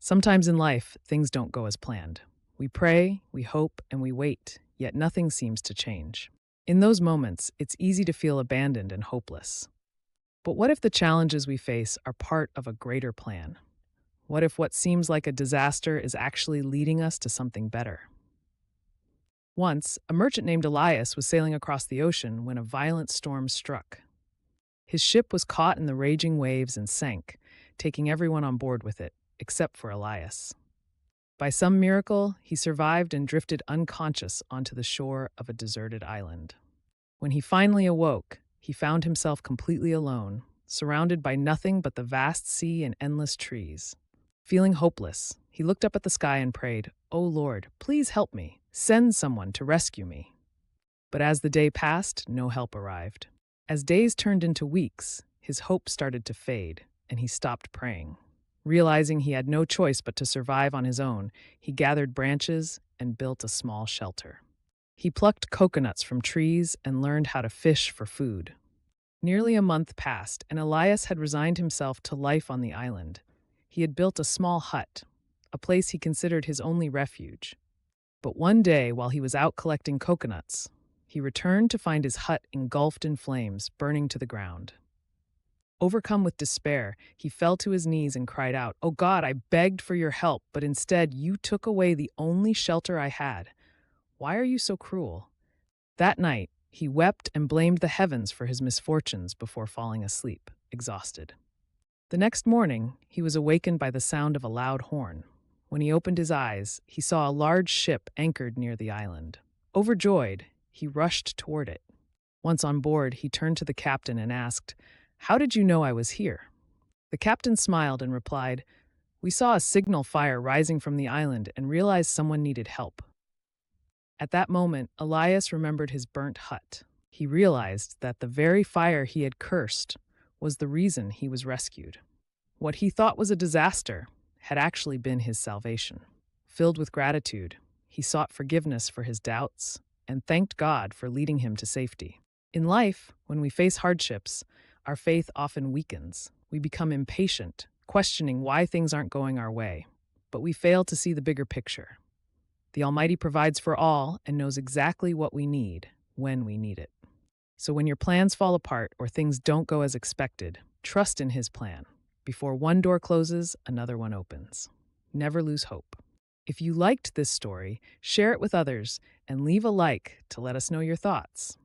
Sometimes in life, things don't go as planned. We pray, we hope, and we wait, yet nothing seems to change. In those moments, it's easy to feel abandoned and hopeless. But what if the challenges we face are part of a greater plan? What if what seems like a disaster is actually leading us to something better? Once, a merchant named Elias was sailing across the ocean when a violent storm struck. His ship was caught in the raging waves and sank, taking everyone on board with it, except for Elias. By some miracle, he survived and drifted unconscious onto the shore of a deserted island. When he finally awoke, he found himself completely alone, surrounded by nothing but the vast sea and endless trees. Feeling hopeless, he looked up at the sky and prayed, "O Lord, please help me. Send someone to rescue me." But as the day passed, no help arrived. As days turned into weeks, his hope started to fade, and he stopped praying. Realizing he had no choice but to survive on his own, he gathered branches and built a small shelter. He plucked coconuts from trees and learned how to fish for food. Nearly a month passed, and Elias had resigned himself to life on the island. He had built a small hut, a place he considered his only refuge. But one day, while he was out collecting coconuts, he returned to find his hut engulfed in flames, burning to the ground. Overcome with despair, he fell to his knees and cried out, "Oh God, I begged for your help, but instead you took away the only shelter I had. Why are you so cruel?" That night, he wept and blamed the heavens for his misfortunes before falling asleep, exhausted. The next morning, he was awakened by the sound of a loud horn. When he opened his eyes, he saw a large ship anchored near the island. Overjoyed, he rushed toward it. Once on board, he turned to the captain and asked, "How did you know I was here?" The captain smiled and replied, "We saw a signal fire rising from the island and realized someone needed help." At that moment, Elias remembered his burnt hut. He realized that the very fire he had cursed was the reason he was rescued. What he thought was a disaster had actually been his salvation. Filled with gratitude, he sought forgiveness for his doubts and thanked God for leading him to safety. In life, when we face hardships, our faith often weakens. We become impatient, questioning why things aren't going our way, but we fail to see the bigger picture. The Almighty provides for all and knows exactly what we need when we need it. So when your plans fall apart or things don't go as expected, trust in His plan. Before one door closes, another one opens. Never lose hope. If you liked this story, share it with others and leave a like to let us know your thoughts.